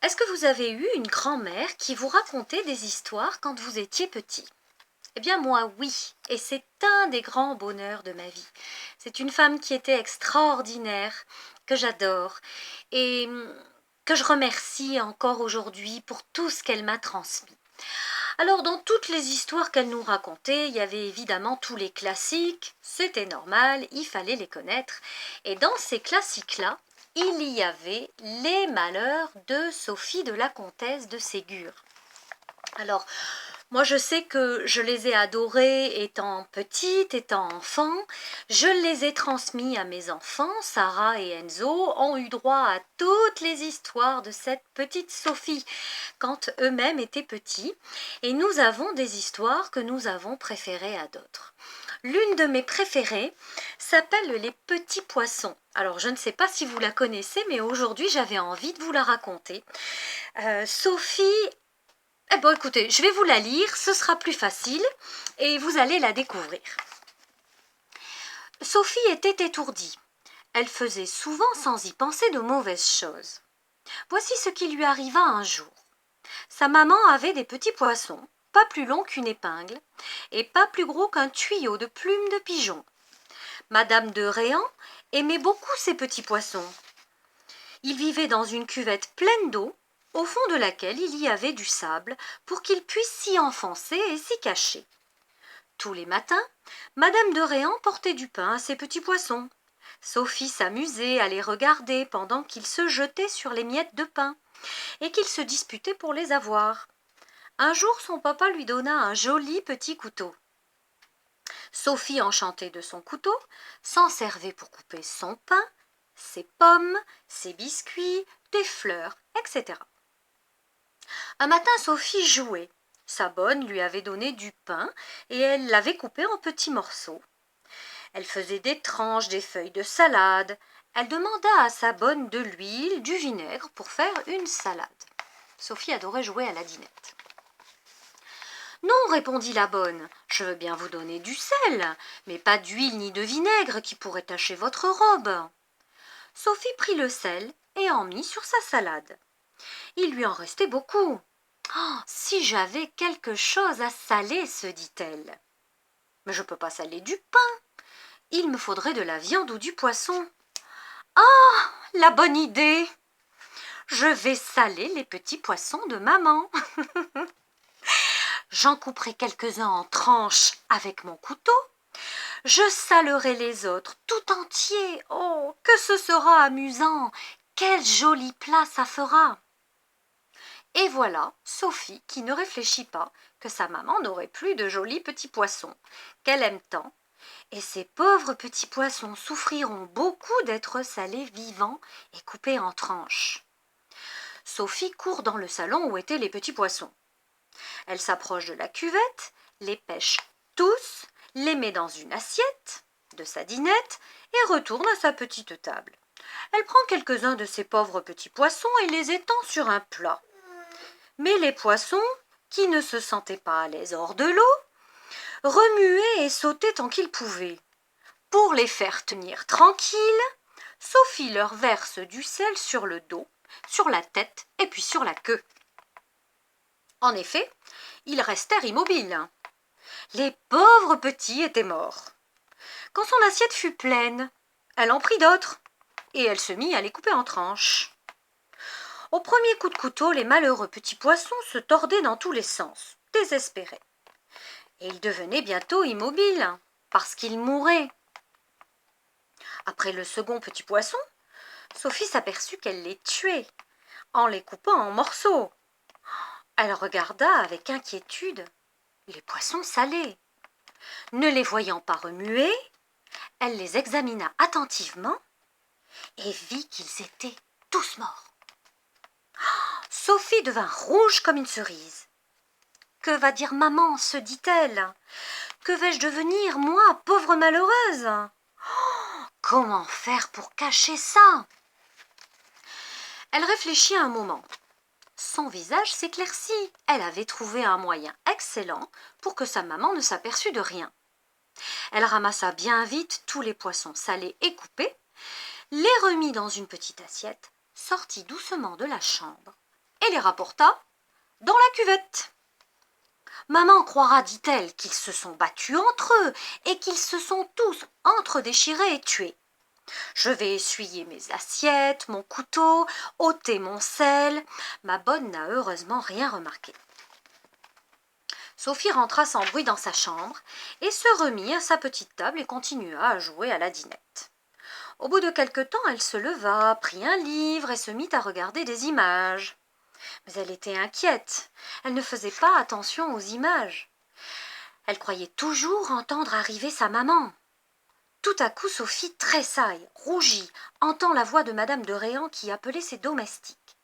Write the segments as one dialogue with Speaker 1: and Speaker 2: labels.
Speaker 1: Est-ce que vous avez eu une grand-mère qui vous racontait des histoires quand vous étiez petit? Eh bien moi oui, et c'est un des grands bonheurs de ma vie. C'est une femme qui était extraordinaire, que j'adore et que je remercie encore aujourd'hui pour tout ce qu'elle m'a transmis. Alors dans toutes les histoires qu'elle nous racontait, il y avait évidemment tous les classiques, c'était normal, il fallait les connaître. Et dans ces classiques-là, il y avait les malheurs de Sophie de la comtesse de Ségur. Alors, moi, je sais que je les ai adorés étant petite, étant enfant. Je les ai transmis à mes enfants. Sarah et Enzo ont eu droit à toutes les histoires de cette petite Sophie quand eux-mêmes étaient petits. Et nous avons des histoires que nous avons préférées à d'autres. L'une de mes préférées s'appelle Les Petits Poissons. Alors, je ne sais pas si vous la connaissez, mais aujourd'hui, j'avais envie de vous la raconter. Sophie. Eh bien, écoutez, je vais vous la lire, ce sera plus facile et vous allez la découvrir. Sophie était étourdie. Elle faisait souvent sans y penser de mauvaises choses. Voici ce qui lui arriva un jour. Sa maman avait des petits poissons, pas plus longs qu'une épingle et pas plus gros qu'un tuyau de plumes de pigeon. Madame de Réan aimait beaucoup ces petits poissons. Ils vivaient dans une cuvette pleine d'eau, au fond de laquelle il y avait du sable pour qu'ils puissent s'y enfoncer et s'y cacher. Tous les matins, Madame de Réan portait du pain à ses petits poissons. Sophie s'amusait à les regarder pendant qu'ils se jetaient sur les miettes de pain et qu'ils se disputaient pour les avoir. Un jour, son papa lui donna un joli petit couteau. Sophie, enchantée de son couteau, s'en servait pour couper son pain, ses pommes, ses biscuits, des fleurs, etc. Un matin, Sophie jouait. Sa bonne lui avait donné du pain et elle l'avait coupé en petits morceaux. Elle faisait des tranches, des feuilles de salade. Elle demanda à sa bonne de l'huile, du vinaigre pour faire une salade. Sophie adorait jouer à la dinette. Non, répondit la bonne, je veux bien vous donner du sel, mais pas d'huile ni de vinaigre qui pourrait tacher votre robe. Sophie prit le sel et en mit sur sa salade. Il lui en restait beaucoup. Oh, si j'avais quelque chose à saler, se dit-elle. Mais je ne peux pas saler du pain. Il me faudrait de la viande ou du poisson. Ah, la bonne idée! Je vais saler les petits poissons de maman. J'en couperai quelques-uns en tranches avec mon couteau. Je salerai les autres tout entiers. Oh, que ce sera amusant! Quel joli plat ça fera! Et voilà Sophie qui ne réfléchit pas que sa maman n'aurait plus de jolis petits poissons qu'elle aime tant, et ces pauvres petits poissons souffriront beaucoup d'être salés vivants et coupés en tranches. Sophie court dans le salon où étaient les petits poissons. Elle s'approche de la cuvette, les pêche tous, les met dans une assiette de sa dinette et retourne à sa petite table. Elle prend quelques-uns de ces pauvres petits poissons et les étend sur un plat. Mais les poissons, qui ne se sentaient pas à l'aise hors de l'eau, remuaient et sautaient tant qu'ils pouvaient. Pour les faire tenir tranquilles, Sophie leur verse du sel sur le dos, sur la tête et puis sur la queue. En effet, ils restèrent immobiles. Les pauvres petits étaient morts. Quand son assiette fut pleine, elle en prit d'autres, et elle se mit à les couper en tranches. Au premier coup de couteau, les malheureux petits poissons se tordaient dans tous les sens, désespérés. Et ils devenaient bientôt immobiles, parce qu'ils mouraient. Après le second petit poisson, Sophie s'aperçut qu'elle les tuait, en les coupant en morceaux. Elle regarda avec inquiétude les poissons salés. Ne les voyant pas remuer, elle les examina attentivement et vit qu'ils étaient tous morts. Sophie devint rouge comme une cerise. Que va dire maman, se dit-elle. Que vais-je devenir, moi, pauvre malheureuse? Comment faire pour cacher ça? Elle réfléchit un moment. Son visage s'éclaircit. Elle avait trouvé un moyen excellent pour que sa maman ne s'aperçût de rien. Elle ramassa bien vite tous les poissons salés et coupés, les remit dans une petite assiette, sortit doucement de la chambre, et les rapporta dans la cuvette. Maman croira, dit-elle, qu'ils se sont battus entre eux et qu'ils se sont tous entre-déchirés et tués. Je vais essuyer mes assiettes, mon couteau, ôter mon sel. Ma bonne n'a heureusement rien remarqué. Sophie rentra sans bruit dans sa chambre et se remit à sa petite table et continua à jouer à la dinette. Au bout de quelque temps, elle se leva, prit un livre et se mit à regarder des images. Mais elle était inquiète. Elle ne faisait pas attention aux images. Elle croyait toujours entendre arriver sa maman. Tout à coup, Sophie tressaille, rougit, entend la voix de madame de Réan qui appelait ses domestiques.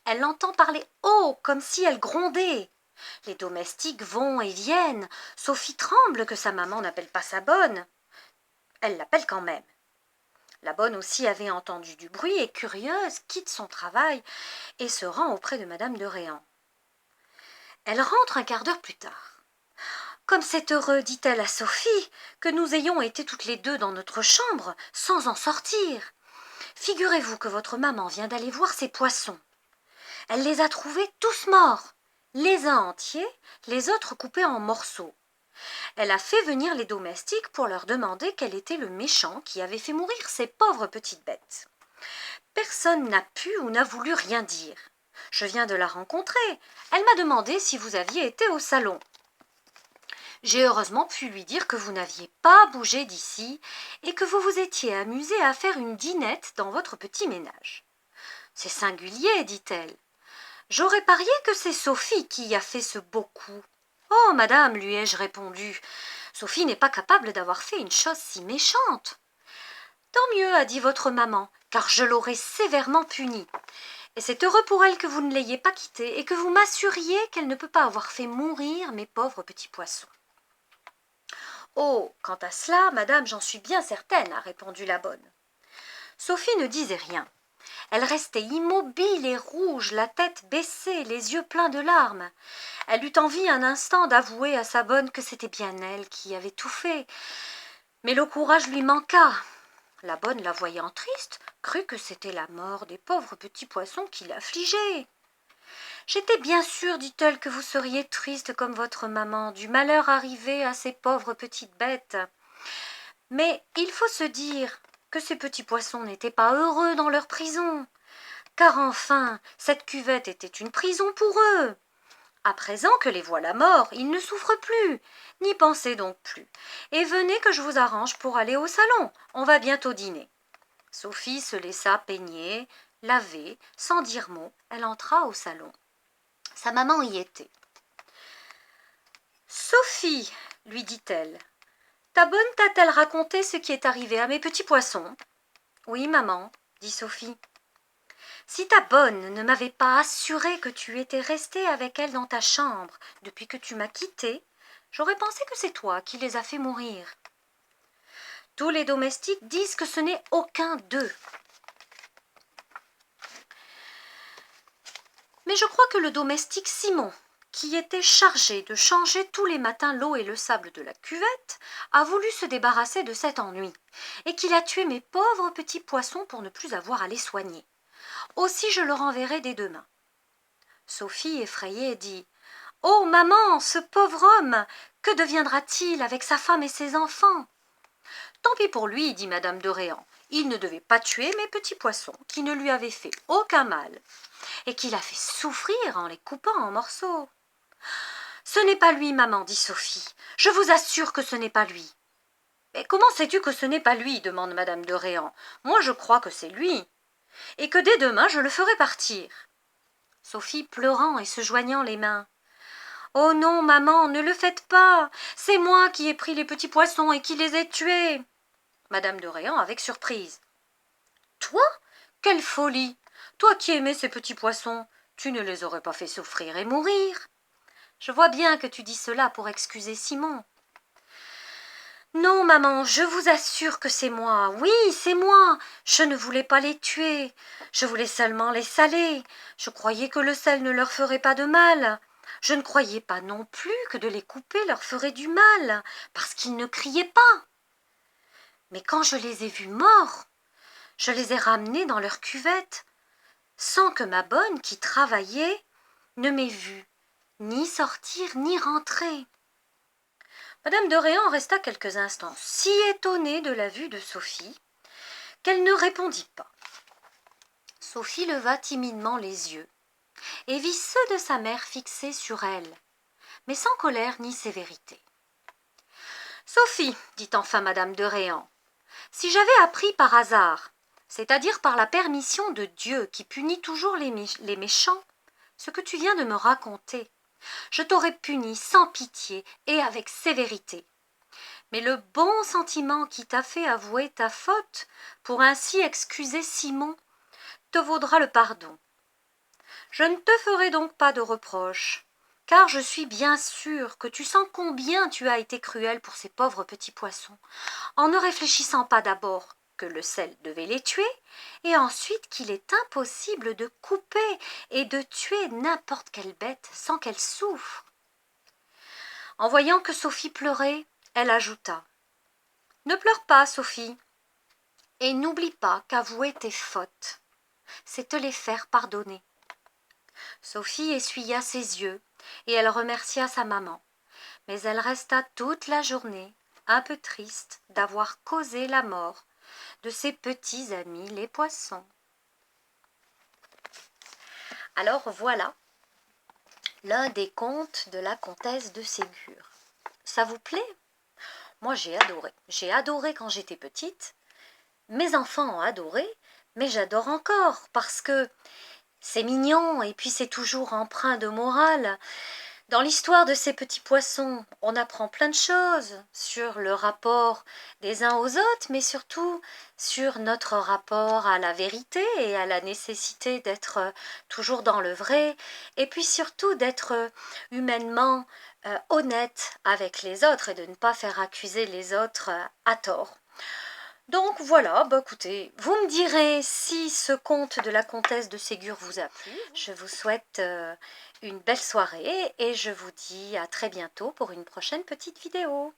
Speaker 1: Elle l'entend parler haut, comme si elle grondait. Les domestiques vont et viennent. Sophie tremble que sa maman n'appelle pas sa bonne. Elle l'appelle quand même. La bonne aussi avait entendu du bruit et, curieuse, quitte son travail et se rend auprès de madame de Réan. Elle rentre un quart d'heure plus tard. « Comme c'est heureux, dit-elle à Sophie, que nous ayons été toutes les deux dans notre chambre sans en sortir. Figurez-vous que votre maman vient d'aller voir ses poissons. Elle les a trouvés tous morts, les uns entiers, les autres coupés en morceaux. Elle a fait venir les domestiques pour leur demander quel était le méchant qui avait fait mourir ces pauvres petites bêtes. Personne n'a pu ou n'a voulu rien dire. Je viens de la rencontrer. Elle m'a demandé si vous aviez été au salon. J'ai heureusement pu lui dire que vous n'aviez pas bougé d'ici et que vous vous étiez amusé à faire une dînette dans votre petit ménage. C'est singulier, dit-elle. J'aurais parié que c'est Sophie qui y a fait ce beau coup. Oh, madame, lui ai-je répondu, Sophie n'est pas capable d'avoir fait une chose si méchante. Tant mieux, a dit votre maman, car je l'aurais sévèrement punie. Et c'est heureux pour elle que vous ne l'ayez pas quittée et que vous m'assuriez qu'elle ne peut pas avoir fait mourir mes pauvres petits poissons. Oh, quant à cela, madame, j'en suis bien certaine, a répondu la bonne. Sophie ne disait rien. Elle restait immobile et rouge, la tête baissée, les yeux pleins de larmes. Elle eut envie un instant d'avouer à sa bonne que c'était bien elle qui avait tout fait. Mais le courage lui manqua. La bonne, la voyant triste, crut que c'était la mort des pauvres petits poissons qui l'affligeait. « J'étais bien sûre, dit-elle, que vous seriez triste comme votre maman, du malheur arrivé à ces pauvres petites bêtes. Mais il faut se dire que ces petits poissons n'étaient pas heureux dans leur prison, car enfin, cette cuvette était une prison pour eux. À présent que les voilà morts, ils ne souffrent plus, n'y pensez donc plus, et venez que je vous arrange pour aller au salon, on va bientôt dîner. » Sophie se laissa peigner, laver, sans dire mot, elle entra au salon. Sa maman y était. « Sophie, lui dit-elle, ta bonne t'a-t-elle raconté ce qui est arrivé à mes petits poissons ?»« Oui, maman, dit Sophie. »« Si ta bonne ne m'avait pas assuré que tu étais restée avec elle dans ta chambre depuis que tu m'as quittée, j'aurais pensé que c'est toi qui les as fait mourir. Tous les domestiques disent que ce n'est aucun d'eux. Mais je crois que le domestique Simon, qui était chargé de changer tous les matins l'eau et le sable de la cuvette, a voulu se débarrasser de cet ennui, et qu'il a tué mes pauvres petits poissons pour ne plus avoir à les soigner. Aussi je le renverrai dès demain. » Sophie, effrayée, dit « Oh, maman, ce pauvre homme, que deviendra-t-il avec sa femme et ses enfants ?»« Tant pis pour lui, dit madame de Réan. Il ne devait pas tuer mes petits poissons, qui ne lui avaient fait aucun mal, et qu'il a fait souffrir en les coupant en morceaux. »« Ce n'est pas lui, maman, dit Sophie. Je vous assure que ce n'est pas lui. »« Mais comment sais-tu que ce n'est pas lui, demande madame de Réan. Moi, je crois que c'est lui, et que dès demain, je le ferai partir. » Sophie pleurant et se joignant les mains. « Oh non, maman, ne le faites pas. C'est moi qui ai pris les petits poissons et qui les ai tués. » Madame de Réan avec surprise. « Toi? Quelle folie! Toi qui aimais ces petits poissons, tu ne les aurais pas fait souffrir et mourir. Je vois bien que tu dis cela pour excuser Simon. »« Non, maman, je vous assure que c'est moi. Oui, c'est moi. Je ne voulais pas les tuer. Je voulais seulement les saler. Je croyais que le sel ne leur ferait pas de mal. Je ne croyais pas non plus que de les couper leur ferait du mal, parce qu'ils ne criaient pas. Mais quand je les ai vus morts, je les ai ramenés dans leur cuvette. sans que ma bonne, qui travaillait, ne m'ait vue, ni sortir, ni rentrer. Madame de Réan resta quelques instants si étonnée de la vue de Sophie qu'elle ne répondit pas. Sophie leva timidement les yeux et vit ceux de sa mère fixés sur elle, mais sans colère ni sévérité. « Sophie, dit enfin madame de Réan, si j'avais appris par hasard, c'est-à-dire par la permission de Dieu qui punit toujours les méchants, ce que tu viens de me raconter, je t'aurais puni sans pitié et avec sévérité. Mais le bon sentiment qui t'a fait avouer ta faute, pour ainsi excuser Simon, te vaudra le pardon. Je ne te ferai donc pas de reproche, car je suis bien sûre que tu sens combien tu as été cruel pour ces pauvres petits poissons, en ne réfléchissant pas d'abord que le sel devait les tuer, et ensuite qu'il est impossible de couper et de tuer n'importe quelle bête sans qu'elle souffre. » En voyant que Sophie pleurait, elle ajouta : « Ne pleure pas, Sophie, et n'oublie pas qu'avouer tes fautes, c'est te les faire pardonner. » Sophie essuya ses yeux et elle remercia sa maman, mais elle resta toute la journée un peu triste d'avoir causé la mort de ses petits amis les poissons. Alors voilà l'un des contes de la comtesse de Ségur. Ça vous plaît ? Moi j'ai adoré. J'ai adoré quand j'étais petite. Mes enfants ont adoré, mais j'adore encore parce que c'est mignon et puis c'est toujours empreint de morale. Dans l'histoire de ces petits poissons, on apprend plein de choses sur le rapport des uns aux autres, mais surtout sur notre rapport à la vérité et à la nécessité d'être toujours dans le vrai, et puis surtout d'être humainement honnête avec les autres et de ne pas faire accuser les autres à tort. Donc voilà, écoutez, vous me direz si ce conte de la comtesse de Ségur vous a plu. Je vous souhaite une belle soirée et je vous dis à très bientôt pour une prochaine petite vidéo.